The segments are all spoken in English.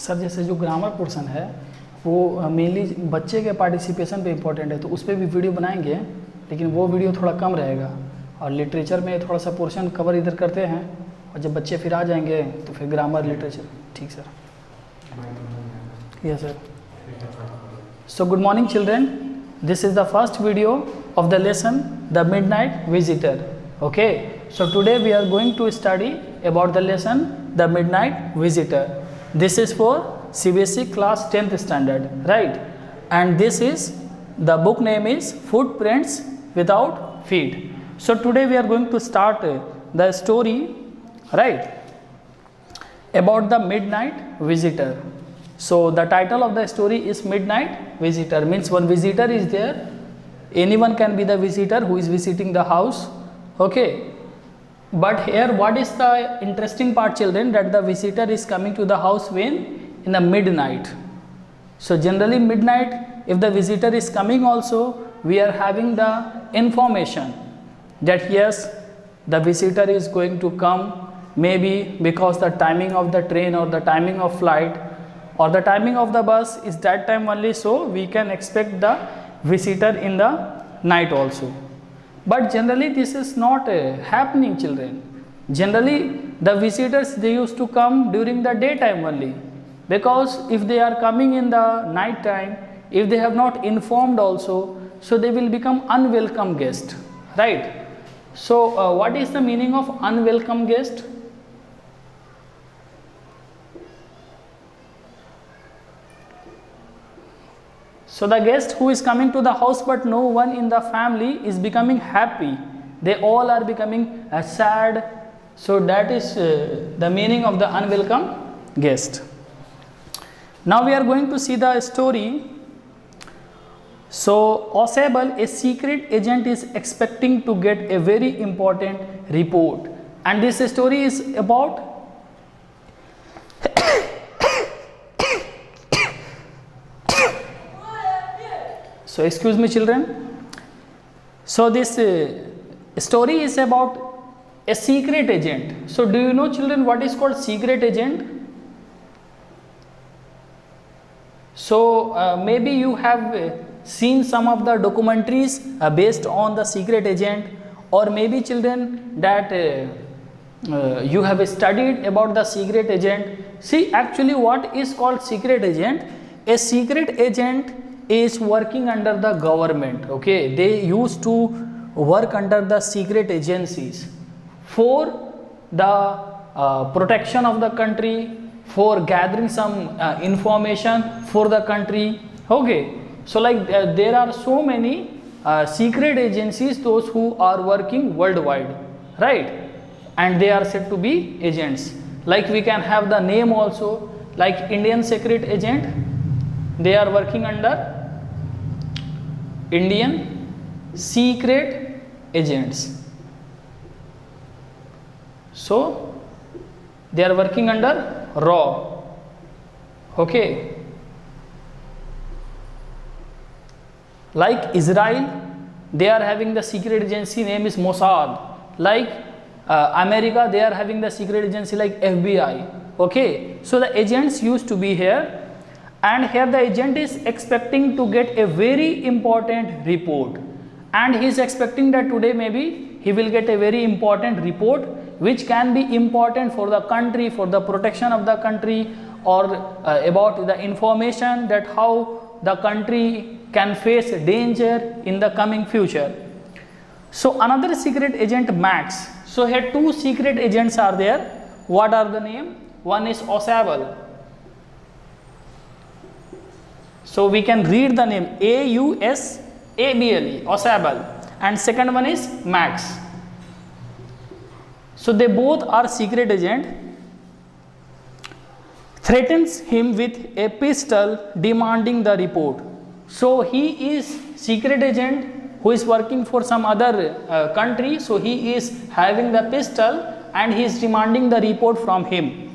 Sir जैसे जो grammar portion है वो मेनली बच्चे के पार्टिसिपेशन पे इम्पोर्टेंट है, तो उस पर भी वीडियो बनाएंगे, लेकिन वो वीडियो थोड़ा कम रहेगा। और लिटरेचर में थोड़ा सा पोर्शन कवर इधर करते हैं, और जब बच्चे फिर आ जाएंगे तो फिर ग्रामर लिटरेचर। ठीक sir. Yes sir. So good morning children, this is the first video of the lesson The Midnight Visitor. Okay, so today we are going to study about the lesson The Midnight Visitor. This is for CBSE class 10th standard, right? And this is, the book name is Footprints Without Feet. So today we are going to start the story, right, about the midnight visitor. So the title of the story is Midnight Visitor, means one visitor is there, anyone can be the visitor who is visiting the house. Okay, but here what is the interesting part children, that the visitor is coming to the house when? In the midnight. So generally midnight, if the visitor is coming also, we are having the information that yes, the visitor is going to come, maybe because the timing of the train or the timing of flight or the timing of the bus is that time only, so we can expect the visitor in the night also. But generally this is not happening children. Generally the visitors, they used to come during the daytime only, because if they are coming in the night time, if they have not informed also, so they will become unwelcome guest, right? So what is the meaning of unwelcome guest? So the guest who is coming to the house but no one in the family is becoming happy, they all are becoming sad. So that is the meaning of the unwelcome guest. Now we are going to see the story. So Osable, a secret agent, is expecting to get a very important report, and this story is about so excuse me children. So this story is about a secret agent. So do you know children what is called secret agent? So maybe you have seen some of the documentaries based on the secret agent, or maybe children that you have studied about the secret agent. See, actually what is called secret agent? A secret agent is working under the government. Okay, they used to work under the secret agencies for the protection of the country, for gathering some information for the country. Okay, so like there are so many secret agencies, those who are working worldwide, right? And they are said to be agents. Like we can have the name also, like Indian secret agent, they are working under Indian secret agents. So they are working under RAW. Okay, like Israel, they are having the secret agency name is Mossad. Like America, they are having the secret agency like FBI. Okay, so the agents used to be here, and here the agent is expecting to get a very important report, and he is expecting that today maybe he will get a very important report which can be important for the country, for the protection of the country, or about the information that how the country can face danger in the coming future. So another secret agent, Max. So here two secret agents are there. What are the name? One is Osable. So we can read the name Ausable, Osable, and second one is Max. So they both are secret agent. Threatens him with a pistol, demanding the report. So he is secret agent who is working for some other country. So he is having the pistol and he is demanding the report from him.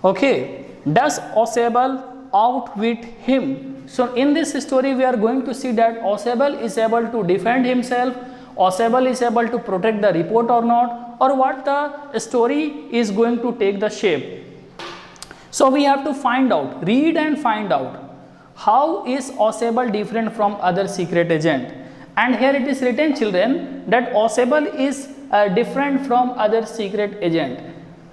Okay, does Osable outwit him? So in this story we are going to see that Osable is able to defend himself, Osable is able to protect the report or not, or what the story is going to take the shape. So we have to find out, read and find out, how is Ausable different from other secret agent. And here it is written, children, that Ausable is different from other secret agent,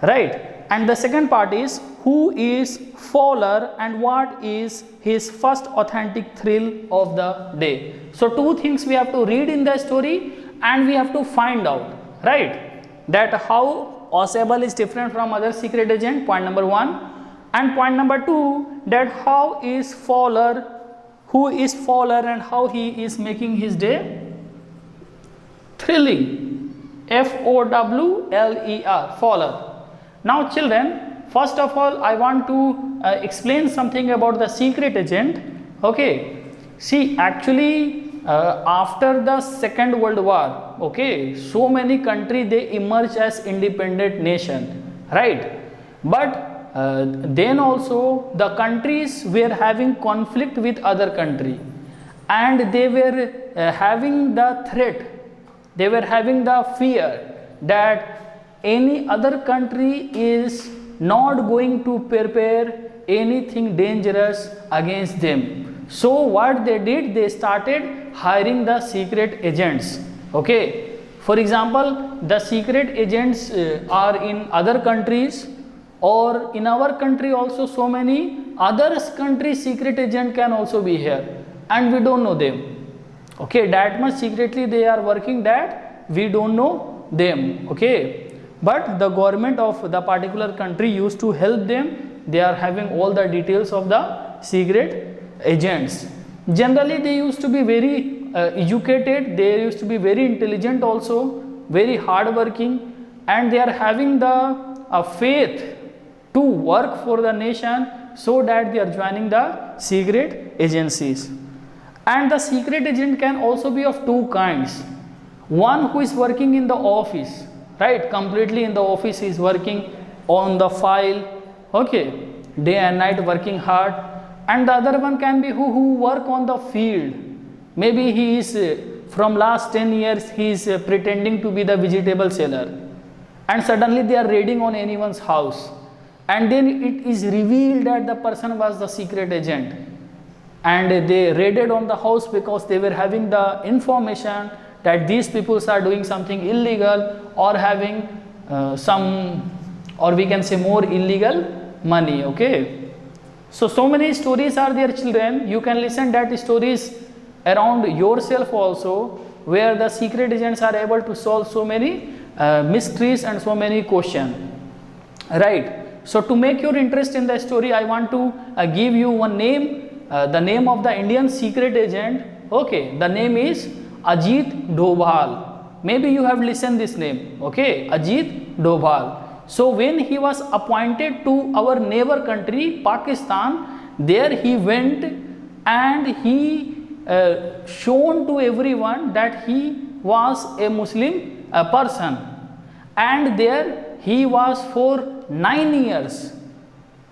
right? And the second part is, who is Fowler and what is his first authentic thrill of the day. So two things we have to read in the story and we have to find out, right, that how Ausable is different from other secret agent, point number 1. And point number 2, that how is Fowler, who is Fowler and how he is making his day thrilling, F-O-W-L-E-R, Fowler. Now children, first of all I want to explain something about the secret agent. Okay, see, actually after the Second World War, okay, so many countries they emerged as independent nation, right? But then also the countries were having conflict with other country, and they were having the threat, they were having the fear that any other country is not going to prepare anything dangerous against them. So what they did, they started hiring the secret agents. Okay, for example, the secret agents are in other countries, or in our country also. So many other countries secret agent can also be here and we don't know them. Okay, that much secretly they are working that we don't know them. Okay, but the government of the particular country used to help them. They are having all the details of the secret agents. Generally they used to be very educated, they used to be very intelligent also, very hard working, and they are having the faith to work for the nation, so that they are joining the secret agencies. And the secret agent can also be of two kinds. One who is working in the office, right, completely in the office, he is working on the file, okay, day and night working hard. And the other one can be who work on the field. Maybe he is from last 10 years he is pretending to be the vegetable seller, and suddenly they are raiding on anyone's house, and then it is revealed that the person was the secret agent, and they raided on the house because they were having the information that these people are doing something illegal or having some, or we can say more illegal money. Okay, so many stories are there, children. You can listen that stories around yourself also, where the secret agents are able to solve so many mysteries and so many questions, right? So to make your interest in the story, I want to give you one name, the name of the Indian secret agent. Okay, the name is Ajit Dobhal. Maybe you have listened this name. Okay, Ajit Dobhal. So when he was appointed to our neighbor country Pakistan, there he went and he shown to everyone that he was a Muslim person, and there he was for 9 years,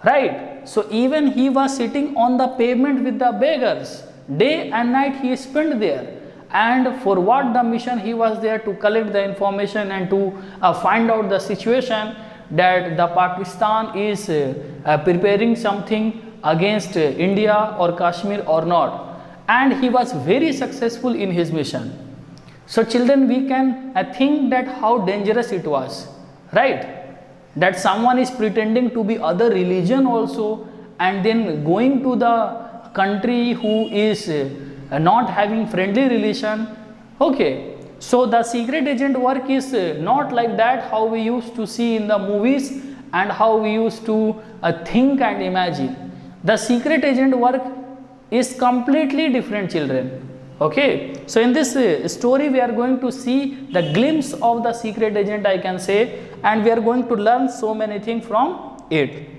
right? So even he was sitting on the pavement with the beggars, day and night he spent there. And for what the mission he was there? To collect the information and to find out the situation that the Pakistan is preparing something against India or Kashmir or not. And he was very successful in his mission. So children, we can think that how dangerous it was, right? That someone is pretending to be other religion also, and then going to the country who is not having friendly relation. Okay, so the secret agent work is not like that how we used to see in the movies and how we used to think and imagine. The secret agent work is completely different, children. Okay, so in this story we are going to see the glimpse of the secret agent, I can say, and we are going to learn so many things from it.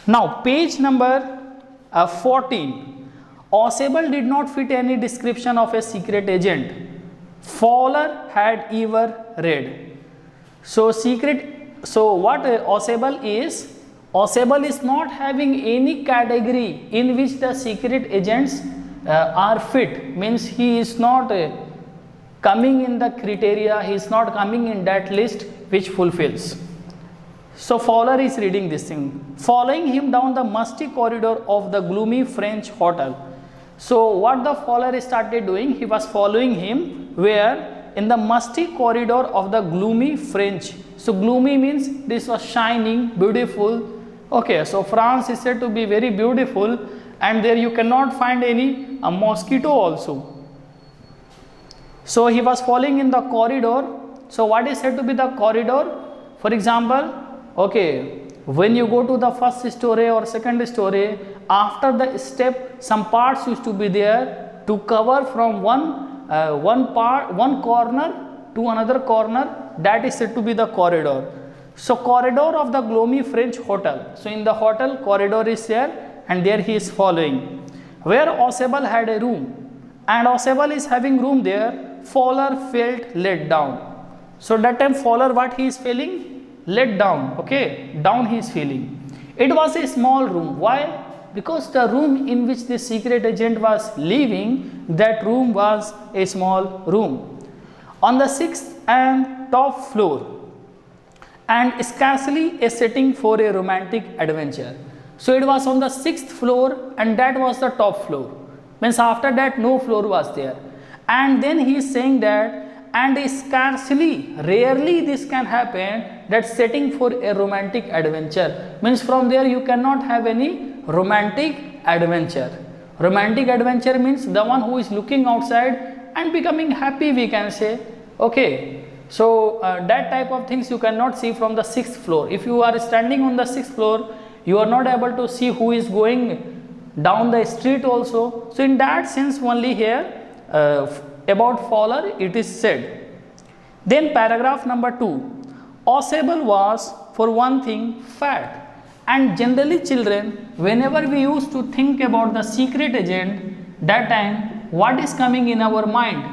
Now page number 14. Ausable did not fit any description of a secret agent Fowler had ever read. So what Ausable is? Ausable is not having any category in which the secret agents are fit, means he is not coming in the criteria, he is not coming in that list which fulfills. So Fowler is reading this thing. Following him down the musty corridor of the gloomy French hotel. So what the Fowler started doing, he was following him where? In the musty corridor of the gloomy French. So gloomy means this was shining, beautiful. Okay, so France is said to be very beautiful, and there you cannot find any mosquito also. So he was following in the corridor. So what is said to be the corridor? For example, okay, when you go to the first story or second story, after the step, some parts used to be there to cover from one corner to another corner. That is said to be the corridor. So corridor of the gloomy French hotel. So in the hotel, corridor is there, and there he is following. Where Ausable had a room, and Ausable is having room there, Fowler felt let down. So that time Fowler, what he is feeling? Let down. Okay, down he is feeling. It was a small room. Why? Because the room in which the secret agent was living, that room was a small room. On the 6th and top floor, and scarcely a setting for a romantic adventure. So it was on the 6th floor, and that was the top floor. Means after that no floor was there. And then he is saying that, and scarcely, rarely this can happen, that setting for a romantic adventure. Means from there you cannot have any romantic adventure. Romantic adventure means the one who is looking outside and becoming happy, we can say. Okay, so that type of things you cannot see from the 6th floor. If you are standing on the 6th floor, you are not able to see who is going down the street also. So in that sense only here about Fowler it is said. Then paragraph number 2. Ausable was, for one thing, fat. And generally children, whenever we used to think about the secret agent, that time what is coming in our mind?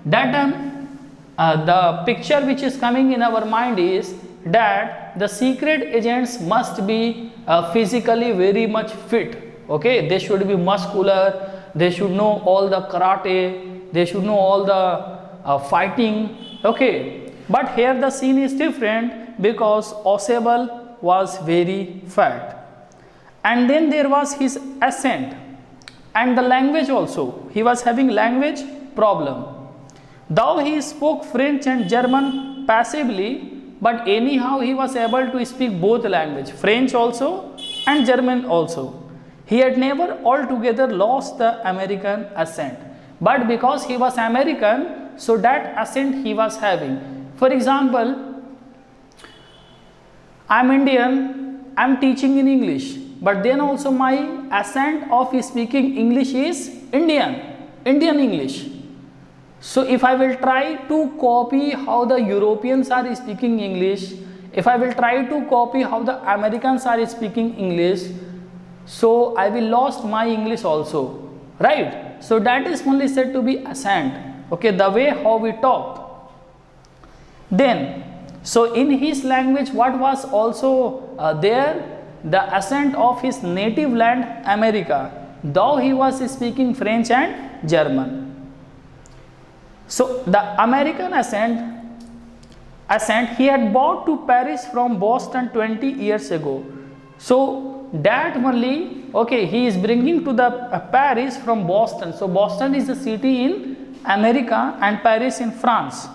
That time the picture which is coming in our mind is that the secret agents must be physically very much fit. Okay, they should be muscular, they should know all the karate, they should know all the fighting. Okay, but here the scene is different because Ausable was very fat. And then there was his accent and the language also. He was having language problem. Though he spoke French and German passively, but anyhow he was able to speak both language, French also and German also. He had never altogether lost the American accent, but because he was American, so that accent he was having. For example, I am Indian, I am teaching in English, but then also my accent of speaking English is Indian English. So if I will try to copy how the Europeans are speaking English, if I will try to copy how the Americans are speaking English, so I will lost my English also, right? So that is only said to be accent, okay, the way how we talk. Then, so in his language what was also there? The accent of his native land America, though he was speaking French and German. So the American accent he had brought to Paris from Boston 20 years ago. So that only, okay, he is bringing to the Paris from Boston. So Boston is a city in America and Paris in France.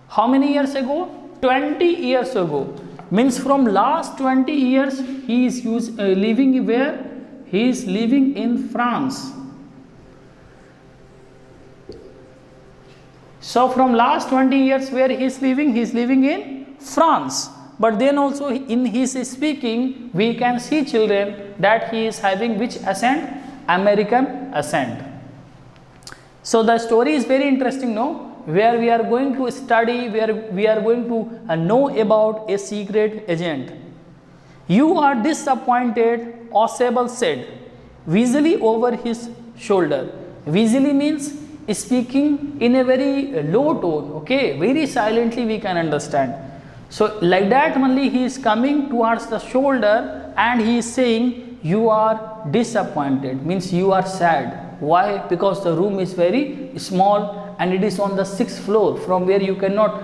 How many years ago? 20 years ago. Means from last 20 years he is living where? He is living in France. So from last 20 years where he is living in France. But then also in his speaking we can see children that he is having which accent? American accent. So the story is very interesting now, where we are going to study, where we are going to know about a secret agent. You are disappointed, Ausable said, visibly over his shoulder. Visibly means speaking in a very low tone, okay, very silently we can understand. So like that only he is coming towards the shoulder and he is saying you are disappointed, means you are sad. Why? Because the room is very small and it is on the 6th floor from where you cannot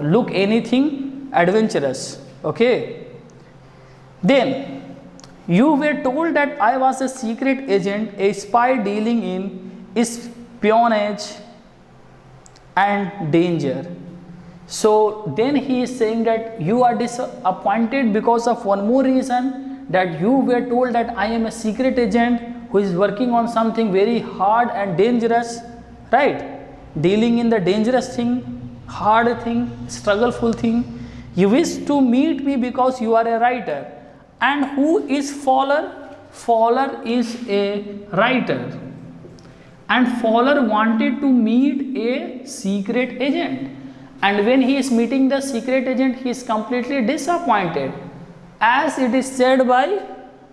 look anything adventurous. Okay, Then you were told that I was a secret agent, a spy dealing in espionage and danger. So then he is saying that you are disappointed because of one more reason, that you were told that I am a secret agent who is working on something very hard and dangerous, right? Dealing in the dangerous thing, hard thing, struggleful thing. You wish to meet me because you are a writer. And who is Fowler? Fowler is a writer. And Fowler wanted to meet a secret agent. And when he is meeting the secret agent, he is completely disappointed, as it is said by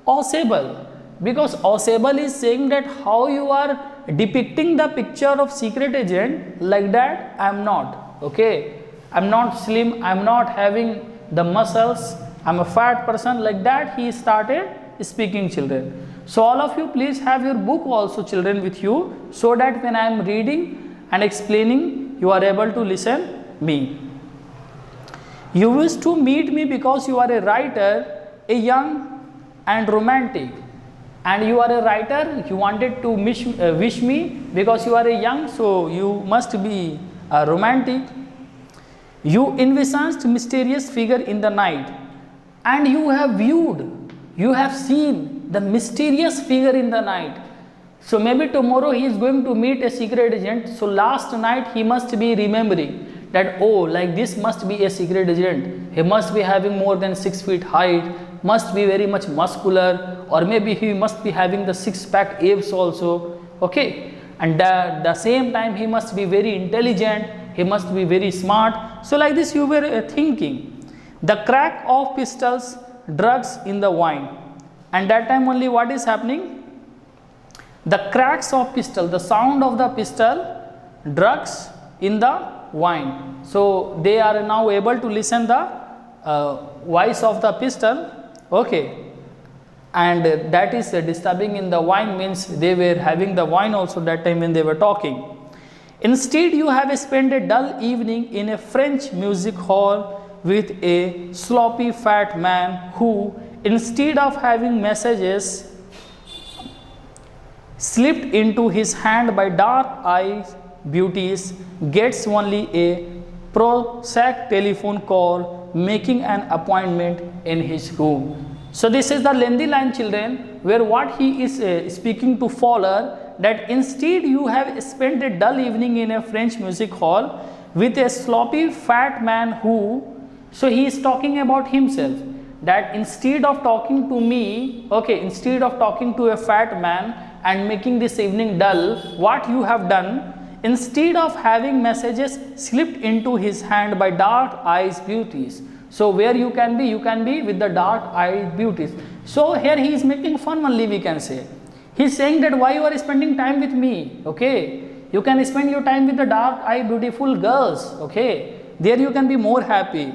Ausable. Because Ausable is saying that how you are depicting the picture of secret agent, like that I am not, okay. I am not slim, I am not having the muscles, I am a fat person, like that he started speaking, children. So all of you please have your book also, children, with you, so that when I am reading and explaining, you are able to listen me. You wish to meet me because you are a writer, a young and romantic. And you are a writer, you wanted to wish me because you are a young, so you must be a romantic. You envisaged mysterious figure in the night, and you have viewed, you have seen the mysterious figure in the night. So maybe tomorrow he is going to meet a secret agent, so last night he must be remembering that, oh, like this must be a secret agent, he must be having more than 6 feet height, must be very much muscular, or maybe he must be having the six-pack abs also, okay. And the same time he must be very intelligent, he must be very smart. So like this you were thinking. The crack of pistols, drugs in the wine. And that time only what is happening? The cracks of pistol, the sound of the pistol, drugs in the wine. So they are now able to listen the voice of the pistol, okay. And that is disturbing in the wine, means they were having the wine also that time when they were talking. Instead you have spent a dull evening in a French music hall with a sloppy fat man who, instead of having messages slipped into his hand by dark-eyed beauties, gets only a prosaic telephone call, making an appointment in his room. So this is the lengthy line, children, where what he is speaking to Fowler, that instead you have spent a dull evening in a French music hall with a sloppy fat man who, so he is talking about himself, that instead of talking to me, okay, instead of talking to a fat man and making this evening dull, what you have done, instead of having messages slipped into his hand by dark-eyed beauties. So where you can be with the dark-eyed beauties. So here he is making fun only, we can say. He is saying that why you are spending time with me, okay. You can spend your time with the dark-eyed beautiful girls, okay. There you can be more happy.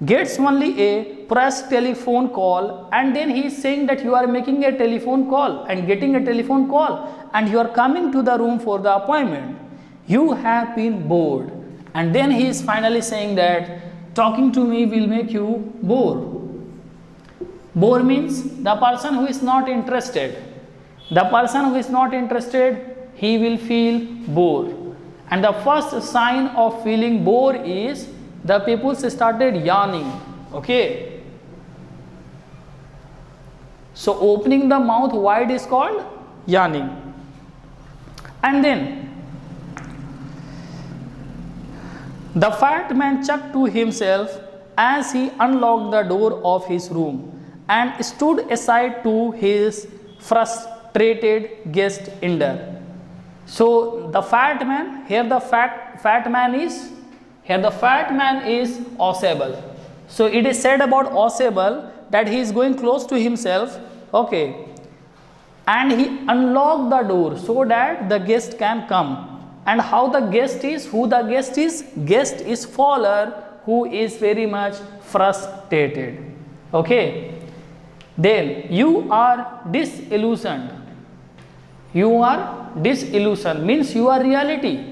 Gets only a press telephone call, and then he is saying that you are making a telephone call and getting a telephone call, and you are coming to the room for the appointment. You have been bored. And then he is finally saying that talking to me will make you bored. Bore means the person who is not interested. The person who is not interested, he will feel bored. And the first sign of feeling bored is the people started yawning, okay. So opening the mouth wide is called yawning. And then the fat man chuckled to himself as he unlocked the door of his room and stood aside to his frustrated guest Ender. So the fat man, here the fat man is Ausable. So it is said about Ausable that he is going close to himself, okay, and he unlocked the door so that the guest can come. And how the guest is, who the guest is? Guest is Fowler, who is very much frustrated, okay. Then you are disillusioned. You are disillusioned means you are reality.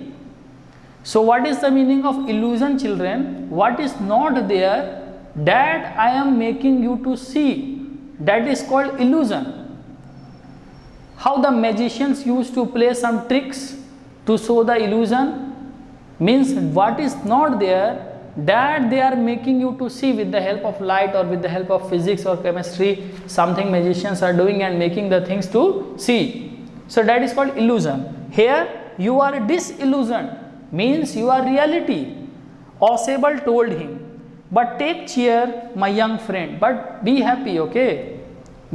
So what is the meaning of illusion, children? What is not there that I am making you to see. That is called illusion. How the magicians used to play some tricks to show the illusion, means what is not there, that they are making you to see with the help of light or with the help of physics or chemistry. Something magicians are doing and making the things to see. So that is called illusion. Here you are disillusioned, means you are reality. Ausable told him, but take cheer, my young friend, but be happy, okay?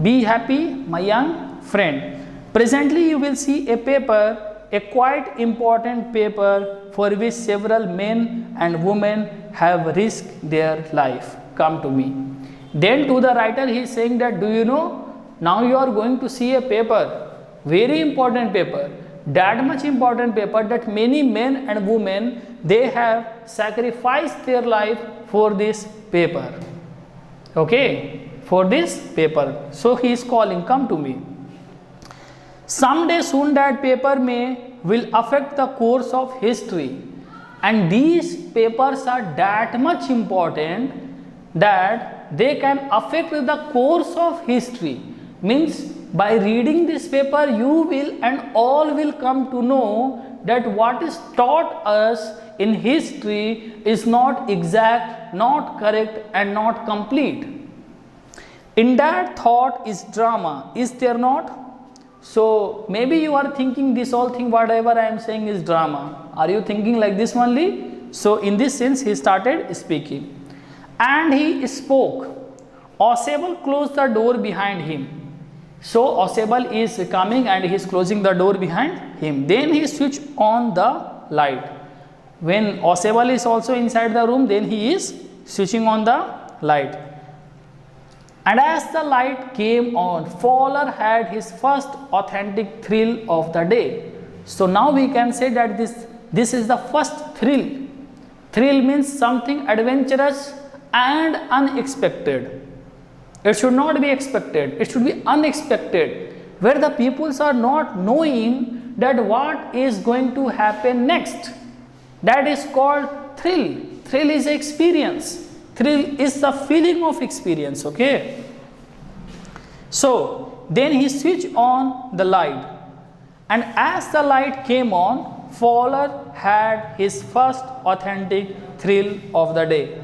Be happy, my young friend. Presently you will see a paper, a quite important paper for which several men and women have risked their life. Come to me. Then to the writer he is saying that, do you know, now you are going to see a paper, very important paper, that much important paper that many men and women, they have sacrificed their life for this paper. Okay, for this paper. So he is calling, come to me. Someday soon that paper will affect the course of history, and these papers are that much important that they can affect the course of history. Means by reading this paper you will and all will come to know that what is taught us in history is not exact, not correct and not complete. In that thought is drama, is there not? So maybe you are thinking this all thing whatever I am saying is drama. Are you thinking like this only? So in this sense he started speaking. And he spoke. Ausable closed the door behind him. So Ausable is coming and he is closing the door behind him. Then he switched on the light. When Ausable is also inside the room, then he is switching on the light. And as the light came on, Fowler had his first authentic thrill of the day. So now we can say that this is the first thrill. Thrill means something adventurous and unexpected. It should not be expected, it should be unexpected, where the peoples are not knowing that what is going to happen next. That is called thrill. Thrill is experience. Thrill is the feeling of experience, okay? So then he switched on the light, and as the light came on, Fowler had his first authentic thrill of the day.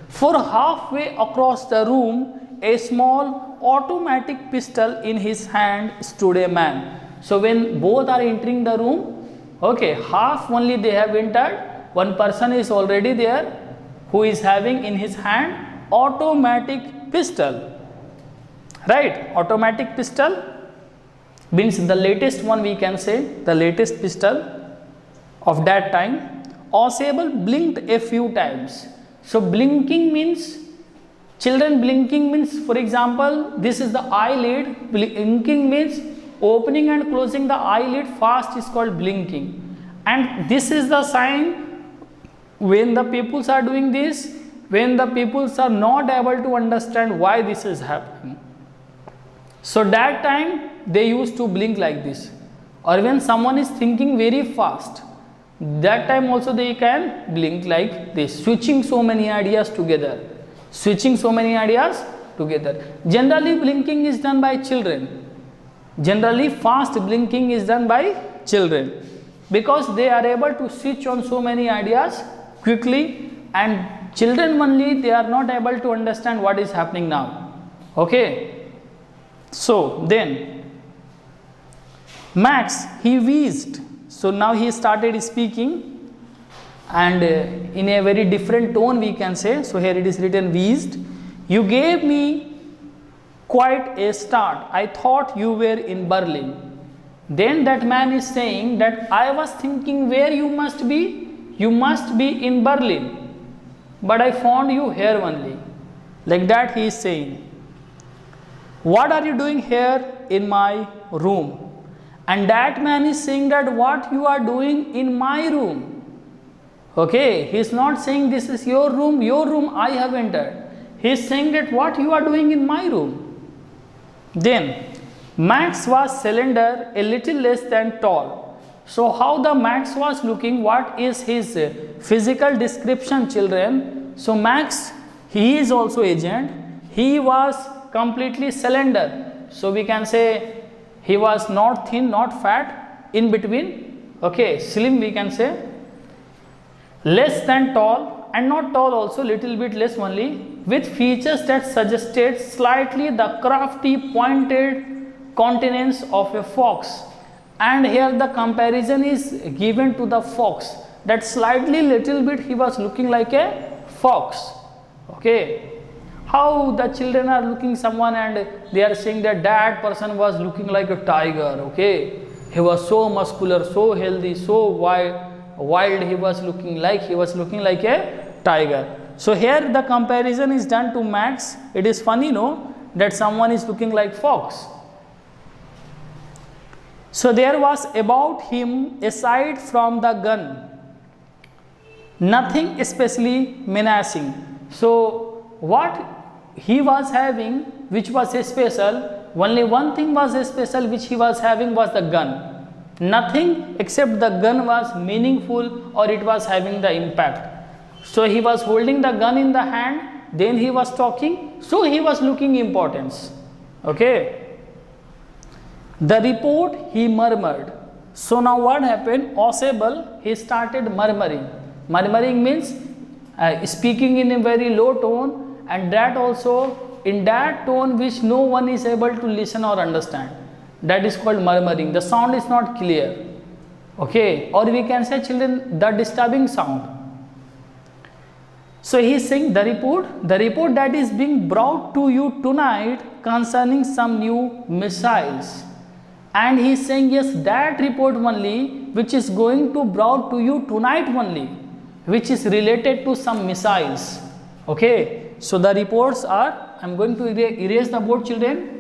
For halfway across the room, a small automatic pistol in his hand stood a man. So when both are entering the room, okay, half only they have entered, one person is already there who is having in his hand automatic pistol, right? Automatic pistol means the latest one, we can say the latest pistol of that time. Ausable blinked a few times. So blinking means, children, blinking means, for example, this is the eyelid. Blinking means opening and closing the eyelid fast is called blinking, and this is the sign when the peoples are doing this, when the peoples are not able to understand why this is happening. So that time they used to blink like this. Or when someone is thinking very fast, that time also they can blink like this, switching so many ideas together. Switching so many ideas together. Generally blinking is done by children. Generally fast blinking is done by children, because they are able to switch on so many ideas quickly, and children only, they are not able to understand what is happening now. Okay. So then Max, he wheezed. So now he started speaking, and in a very different tone we can say. So here it is written wheezed. You gave me quite a start. I thought you were in Berlin. Then that man is saying that I was thinking where you must be. You must be in Berlin, but I found you here only. Like that he is saying. What are you doing here in my room? And that man is saying that what you are doing in my room. Okay, he is not saying this is your room I have entered. He is saying that what you are doing in my room. Then Max was slender, a little less than tall. So how the Max was looking, what is his physical description, children? So Max he is also agent. He was completely slender. So we can say he was not thin, not fat, in between. Okay, slim we can say. Less than tall and not tall also, little bit less only, with features that suggested slightly the crafty pointed countenance of a fox. And here the comparison is given to the fox, that slightly little bit he was looking like a fox. Okay, how the children are looking someone and they are saying that that person was looking like a tiger. Okay, he was so muscular, so healthy, so wild, he was looking like a tiger. So here the comparison is done to Max. It is funny, no, that someone is looking like fox. So there was about him, aside from the gun, nothing especially menacing. So what he was having, which was special, only one thing was special which he was having, was the gun. Nothing except the gun was meaningful, or it was having the impact. So he was holding the gun in the hand, then he was talking, so he was looking importance. Okay. The report, he murmured. So now what happened? Audible, he started murmuring. Murmuring means speaking in a very low tone, and that also in that tone which no one is able to listen or understand. That is called murmuring. The sound is not clear. Okay, or we can say, children, the disturbing sound. So he is saying the report that is being brought to you tonight concerning some new missiles. And he is saying, yes, that report only which is going to brought to you tonight only, which is related to some missiles. Okay, so the reports are, I am going to erase the board, children.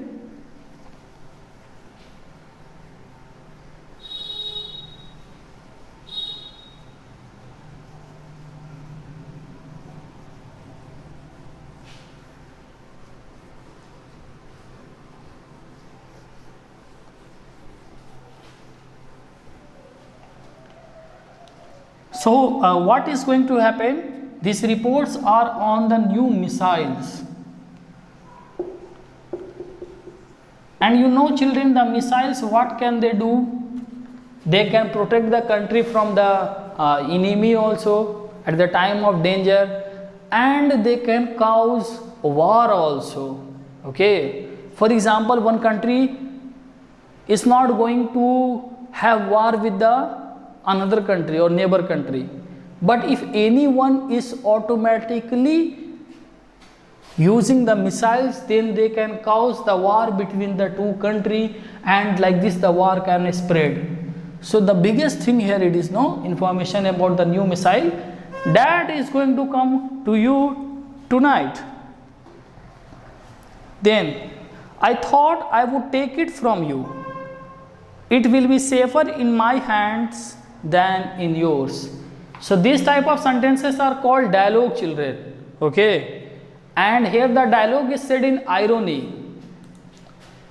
So what is going to happen? These reports are on the new missiles. And you know, children, the missiles, what can they do? They can protect the country from the enemy also at the time of danger, and they can cause war also. Okay, for example, one country is not going to have war with the another country or neighbor country, but if anyone is automatically using the missiles, then they can cause the war between the two countries, and like this the war can spread. So the biggest thing here, it is no information about the new missile that is going to come to you tonight. Then I thought I would take it from you. It will be safer in my hands than in yours. So these type of sentences are called dialogue, children. Okay, and here the dialogue is said in irony.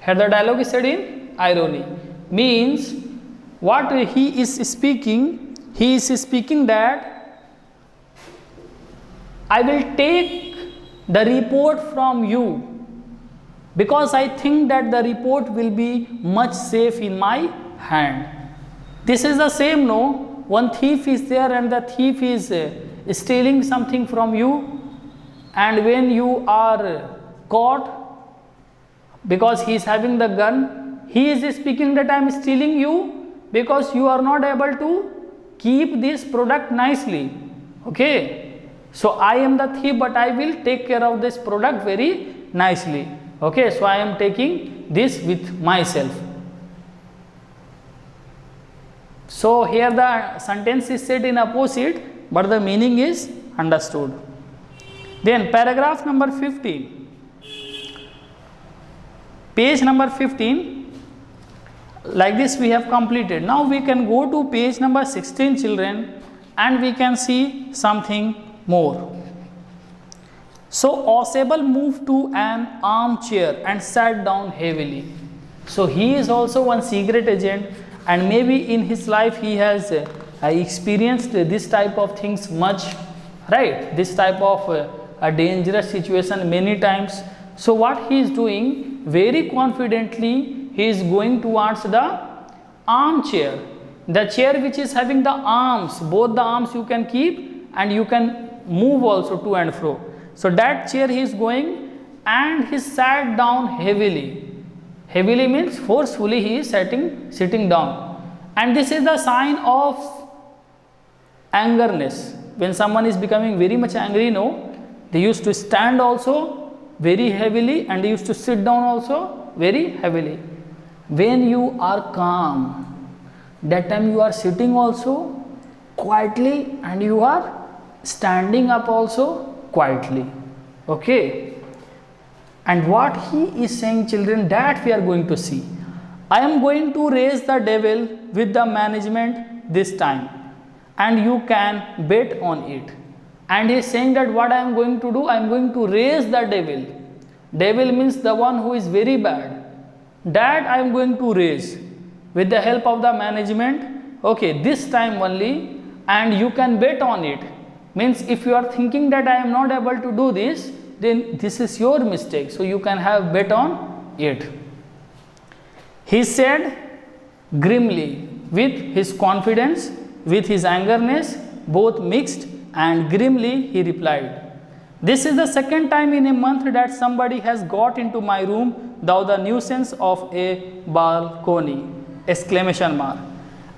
Here the dialogue is said in irony, means what he is speaking, that I will take the report from you because I think that the report will be much safe in my hand. This is the same, no? One thief is there and the thief is stealing something from you, and when you are caught, because he is having the gun, he is speaking that I am stealing you because you are not able to keep this product nicely. Okay, so I am the thief, but I will take care of this product very nicely. Okay, so I am taking this with myself. So here the sentence is said in opposite, but the meaning is understood. Then paragraph number 15, page number 15, like this we have completed. Now we can go to page number 16, children, and we can see something more. So Audible moved to an armchair and sat down heavily. So he is also one secret agent, and maybe in his life he has experienced this type of things much, right? This type of a dangerous situation many times. So what he is doing, very confidently he is going towards the armchair, the chair which is having the arms, both the arms you can keep and you can move also to and fro. So that chair he is going, and he sat down heavily. Heavily means forcefully he is sitting down, and this is the sign of angerness. When someone is becoming very much angry, no, they used to stand also very heavily and they used to sit down also very heavily. When you are calm, that time you are sitting also quietly and you are standing up also quietly. Okay. And what he is saying, children, that we are going to see. I am going to raise the devil with the management this time, and you can bet on it. And he is saying that what I am going to do, I am going to raise the devil. Devil means the one who is very bad. That I am going to raise with the help of the management. Okay, this time only, and you can bet on it. Means if you are thinking that I am not able to do this, then this is your mistake. So you can have bet on it. He said grimly, with his confidence, with his angerness, both mixed, and grimly he replied, "This is the second time in a month that somebody has got into my room, thou the nuisance of a balcony!" Exclamation mark.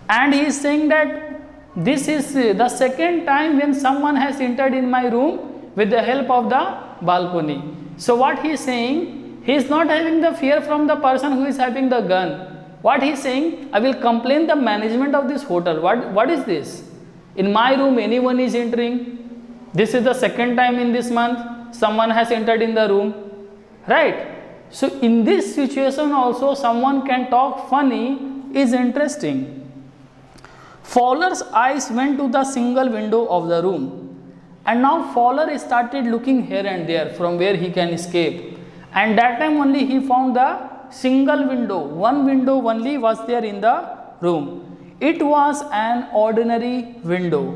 And he is saying that this is the second time when someone has entered in my room with the help of the balcony. So what he is saying, he is not having the fear from the person who is having the gun. What he is saying, I will complain the management of this hotel. What is this? In my room anyone is entering. This is the second time in this month someone has entered in the room. Right? So in this situation also someone can talk funny is interesting. Fowler's eyes went to the single window of the room. And now Fowler started looking here and there from where he can escape. And that time only he found the single window. One window only was there in the room. It was an ordinary window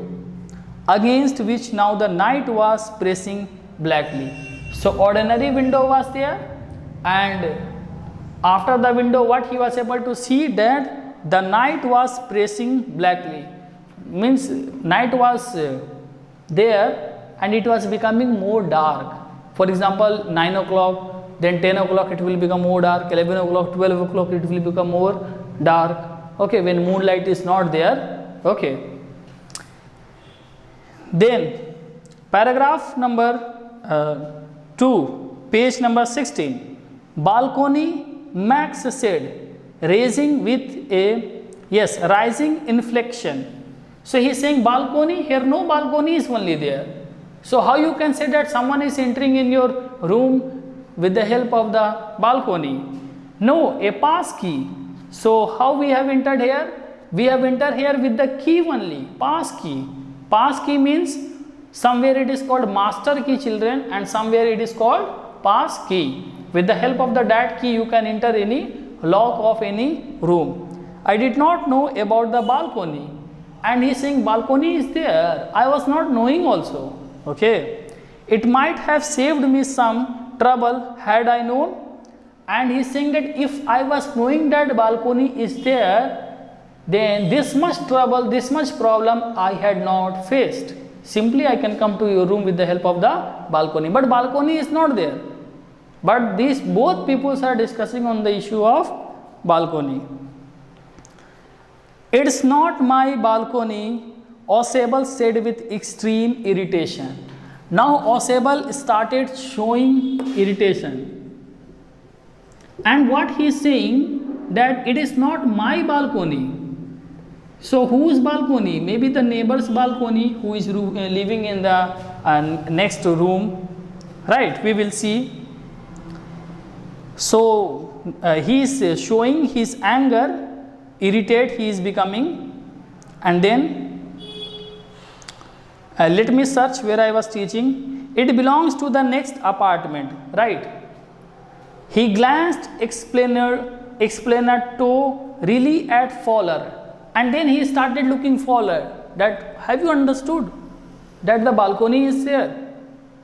against which now the night was pressing blackly. So ordinary window was there, and after the window what he was able to see, that the night was pressing blackly. Means night was there and it was becoming more dark. For example, 9 o'clock, then 10 o'clock it will become more dark, 11 o'clock, 12 o'clock it will become more dark. Okay, when moonlight is not there. Okay. Then paragraph number 2, page number 16. Balcony, Max said, rising inflection. So he is saying balcony, here no balcony is only there. So how you can say that someone is entering in your room with the help of the balcony? No, a pass key. So how we have entered here? We have entered here with the key only, pass key. Pass key means somewhere it is called master key, children, and somewhere it is called pass key. With the help of that key you can enter any lock of any room. I did not know about the balcony. And he is saying balcony is there. I was not knowing also. Okay. It might have saved me some trouble had I known. And he is saying that if I was knowing that balcony is there, then this much trouble, this much problem I had not faced. Simply I can come to your room with the help of the balcony. But balcony is not there. But these both peoples are discussing on the issue of balcony. It's not my balcony, Ausable said with extreme irritation. Now Ausable started showing irritation. And what he is saying, that it is not my balcony. So whose balcony? Maybe the neighbor's balcony who is living in the next room. Right, we will see. So he is showing his anger, irritate he is becoming, and then let me search where I was teaching. It belongs to the next apartment, right? He glanced explanatorily at Fowler, and then he started looking Fowler, that have you understood that the balcony is there?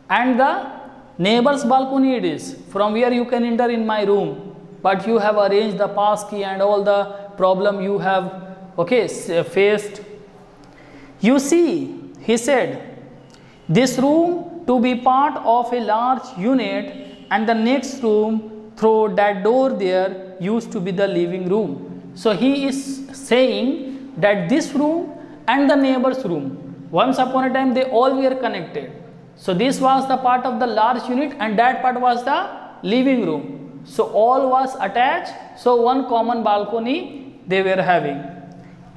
and the neighbor's balcony it is, from where you can enter in my room, but you have arranged the pass key and all the problem you have faced. You see, he said, this room to be part of a large unit, and the next room through that door there used to be the living room. So he is saying that this room and the neighbor's room, once upon a time they all were connected. So this was the part of the large unit and that part was the living room. So all was attached. So one common balcony they were having,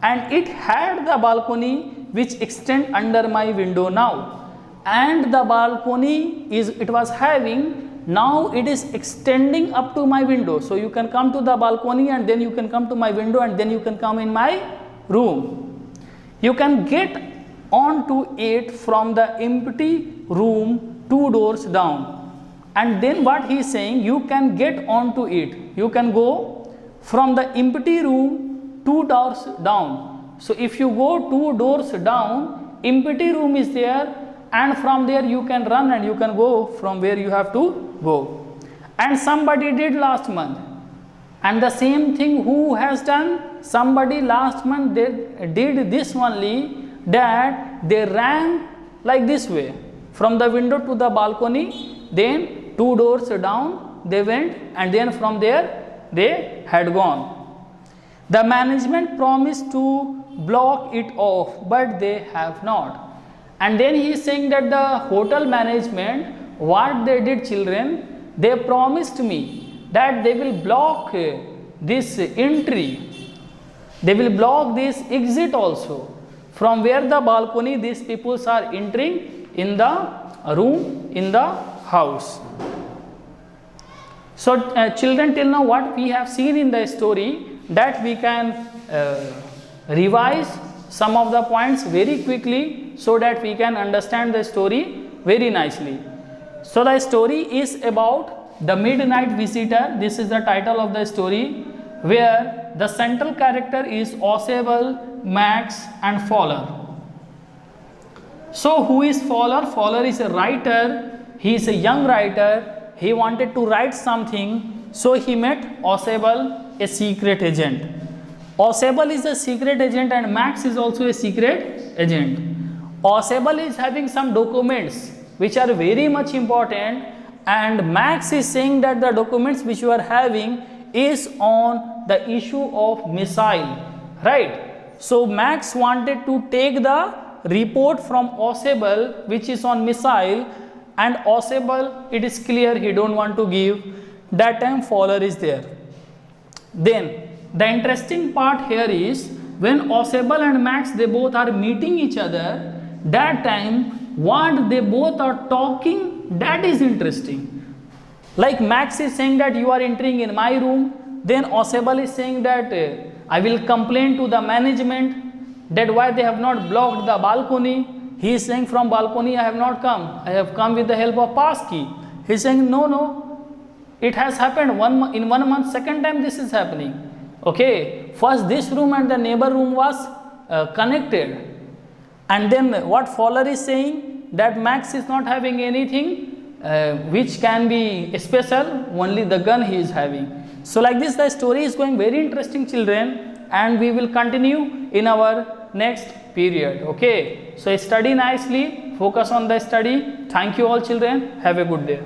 and it had the balcony which extend under my window now, and the balcony it was having, now it is extending up to my window. So you can come to the balcony and then you can come to my window and then you can come in my room. You can get onto it from the empty room 2 doors down. And then what he is saying, you can get onto it. You can go from the empty room 2 doors down. So if you go 2 doors down, empty room is there, and from there you can run and you can go from where you have to go. And somebody did last month, and the same thing who has done, somebody last month did this only, that they ran like this way from the window to the balcony, then 2 doors down they went, and then from there they had gone. The management promised to block it off, but they have not. And then he is saying that the hotel management, what they did, children, they promised me that they will block this entry, they will block this exit also, from where the balcony these people are entering in the room, in the house. So children, till now what we have seen in the story, that we can revise some of the points very quickly so that we can understand the story very nicely. So the story is about the Midnight Visitor. This is the title of the story, where the central character is Ausable, Max and Fowler. So who is Fowler? Fowler is a writer. He is a young writer. He wanted to write something, so he met Ausable, a secret agent. Ausable is a secret agent and Max is also a secret agent. Ausable is having some documents which are very much important, and Max is saying that the documents which you are having is on the issue of missile, right? So Max wanted to take the report from Ausable which is on missile, and Ausable, it is clear he don't want to give. That time Fowler is there. Then the interesting part here is when Ausable and Max, they both are meeting each other, that time what they both are talking, that is interesting. Like Max is saying that you are entering in my room, then Ausable is saying that I will complain to the management that why they have not blocked the balcony. He is saying from balcony I have not come, I have come with the help of pass key. He is saying no, it has happened in 1 month, second time this is happening. Okay, first this room and the neighbor room was connected, and then what Fowler is saying, that Max is not having anything which can be special, only the gun he is having. So like this the story is going very interesting, children, and we will continue in our next period. Okay, so study nicely, focus on the study. Thank you all children, have a good day.